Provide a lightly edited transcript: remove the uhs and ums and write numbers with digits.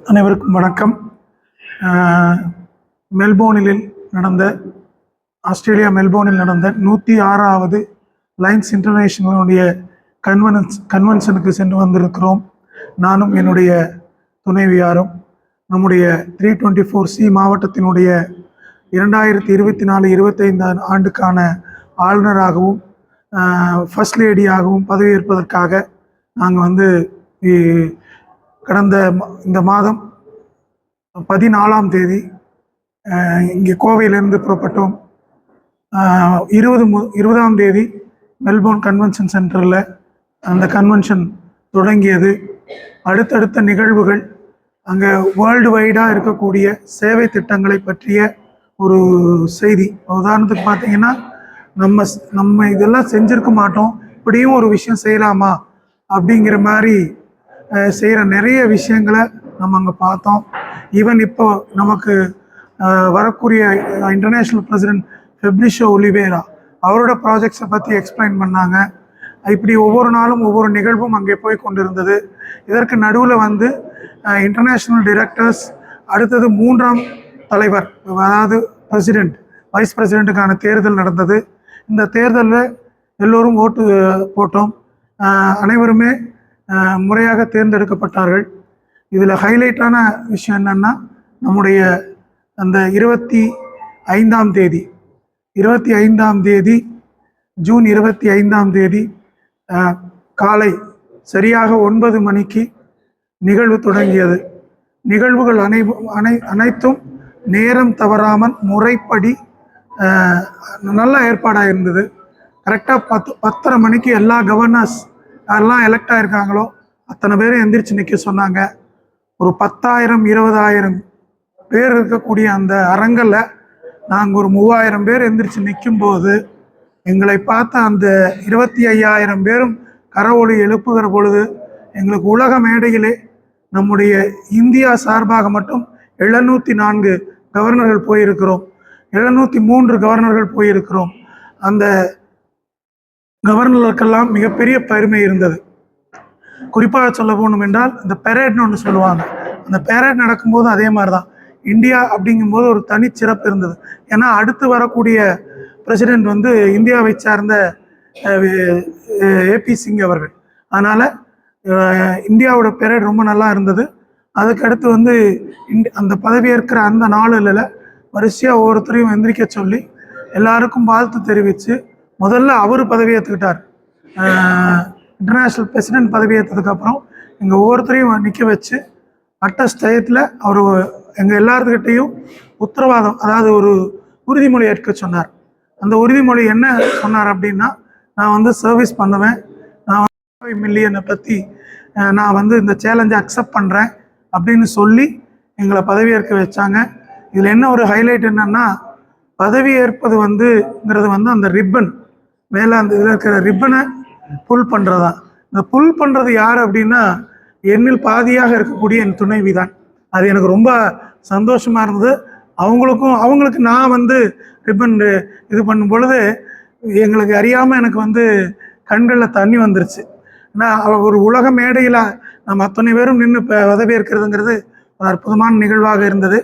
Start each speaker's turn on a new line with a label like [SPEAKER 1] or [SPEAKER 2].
[SPEAKER 1] அனைவருக்கும் வணக்கம். மெல்போர்னில் நடந்த ஆஸ்திரேலியா மெல்போர்னில் நடந்த 106வது லைன்ஸ் இன்டர்நேஷனலுடைய கன்வென்ஷனுக்கு சென்று வந்திருக்கிறோம். நானும் என்னுடைய துணைவியாரும் நம்முடைய 324C மாவட்டத்தினுடைய 2024-25 ஆண்டுக்கான ஆளுநராகவும் ஃபர்ஸ்ட் லேடியாகவும் பதவியேற்பதற்காக நாங்கள் கடந்த இந்த மாதம் 14ஆம் தேதி இங்கே கோவையிலிருந்து புறப்பட்டோம். 20ஆம் தேதி மெல்போர்ன் கன்வென்ஷன் சென்டரில் அந்த கன்வென்ஷன் தொடங்கியது. அடுத்தடுத்த நிகழ்வுகள் அங்கே வேர்ல்டு வைடாக இருக்கக்கூடிய சேவை திட்டங்களை பற்றிய ஒரு செய்தி. உதாரணத்துக்கு பார்த்தீங்கன்னா, நம்ம இதெல்லாம் செஞ்சுருக்க மாட்டோம், இப்படியும் ஒரு விஷயம் செய்யலாமா அப்படிங்கிற மாதிரி செய்கிற நிறைய விஷயங்களை நம்ம அங்கே பார்த்தோம். ஈவன் இப்போ நமக்கு வரக்கூடிய இன்டர்நேஷ்னல் பிரசிடென்ட் ஃபெப்ரிஷோ ஒலிவேரா அவரோட ப்ராஜெக்ட்ஸை பற்றி எக்ஸ்பிளைன் பண்ணாங்க. இப்படி ஒவ்வொரு நாளும் ஒவ்வொரு நிகழ்வும் அங்கே போய் கொண்டிருந்தது. இதற்கு நடுவில் இன்டர்நேஷ்னல் டைரக்டர்ஸ், அடுத்தது 3ஆம் தலைவர், அதாவது பிரசிடெண்ட், வைஸ் பிரசிடெண்ட்டுக்கான தேர்தல் நடந்தது. இந்த தேர்தலில் எல்லோரும் ஓட்டு போட்டோம். அனைவருமே முறையாக தேர்ந்தெடுக்கப்பட்டார்கள். இதில் ஹைலைட்டான விஷயம் என்னென்னா, நம்முடைய அந்த 25ஆம் தேதி ஜூன் 25ஆம் தேதி காலை சரியாக 9 மணிக்கு நிகழ்வு தொடங்கியது. நிகழ்வுகள் அனைத்தும் நேரம் தவறாமல் முறைப்படி நல்ல ஏற்பாடாக இருந்தது. கரெக்டாக 10:30 மணிக்கு எல்லா கவர்னர்ஸ் யாரெல்லாம் எலெக்ட் ஆகிருக்காங்களோ அத்தனை பேரும் எந்திரிச்சு நிற்க சொன்னாங்க. ஒரு 10,000 20,000 பேர் இருக்கக்கூடிய அந்த அரங்கில் நாங்கள் ஒரு 3,000 பேர் எந்திரிச்சு நிற்கும்போது எங்களை பார்த்த அந்த 25,000 பேரும் கரவொலி எழுப்புகிற பொழுது எங்களுக்கு உலக மேடையிலே நம்முடைய இந்தியா சார்பாக மட்டும் 704 கவர்னர்கள் போயிருக்கிறோம், 703 கவர்னர்கள் போயிருக்கிறோம். அந்த கவர்னர்களுக்கெல்லாம் மிகப்பெரிய பெருமை இருந்தது. குறிப்பாக சொல்ல போகணும் என்றால், இந்த பெரேட்னு ஒன்று சொல்லுவாங்க. அந்த பெரேட் நடக்கும்போது அதே மாதிரி தான் இந்தியா அப்படிங்கும்போது ஒரு தனிச்சிறப்பு இருந்தது. ஏன்னா அடுத்து வரக்கூடிய பிரசிடெண்ட் இந்தியாவை சார்ந்த ஏபி சிங் அவர்கள். அதனால் இந்தியாவோட பெரேட் ரொம்ப நல்லா இருந்தது. அதுக்கடுத்து அந்த பதவியேற்கிற அந்த நாளில் வரிசையாக ஒவ்வொருத்தரையும் எந்திரிக்க சொல்லி எல்லாருக்கும் வாழ்த்து தெரிவித்து முதல்ல அவர் பதவியேற்றுக்கிட்டார். இன்டர்நேஷ்னல் பிரசிடெண்ட் பதவியேற்றதுக்கப்புறம் எங்கள் ஒவ்வொருத்தரையும் நிற்க வச்சு அட்டஸ்டயத்தில் அவர் எங்கள் எல்லாத்துக்கிட்டையும் உத்தரவாதம், அதாவது ஒரு உறுதிமொழி ஏற்க சொன்னார். அந்த உறுதிமொழி என்ன சொன்னார் அப்படின்னா, நான் சர்வீஸ் பண்ணுவேன், நான் 5 மில்லியனை பற்றி நான் இந்த சேலஞ்சை அக்செப்ட் பண்ணுறேன் அப்படின்னு சொல்லி எங்களை பதவியேற்க வச்சாங்க. இதில் என்ன ஒரு ஹைலைட் என்னன்னா, பதவியேற்பது அந்த ரிப்பன் மேலே அந்த இதில் இருக்கிற ரிப்பனை புல் பண்ணுறதா. இந்த புல் பண்ணுறது யார் அப்படின்னா, என்னில் பாதியாக இருக்கக்கூடிய என் துணைவி தான். அது எனக்கு ரொம்ப சந்தோஷமாக இருந்தது. அவங்களுக்கு நான் ரிப்பன் இது பண்ணும் பொழுது எங்களுக்கு அறியாமல் எனக்கு கண்களில் தண்ணி வந்துருச்சு. ஏன்னா ஒரு உலக மேடையில் நம்ம அத்தனை பேரும் நின்று பதவியேற்கிறதுங்கிறது ஒரு அற்புதமான நிகழ்வாக இருந்தது.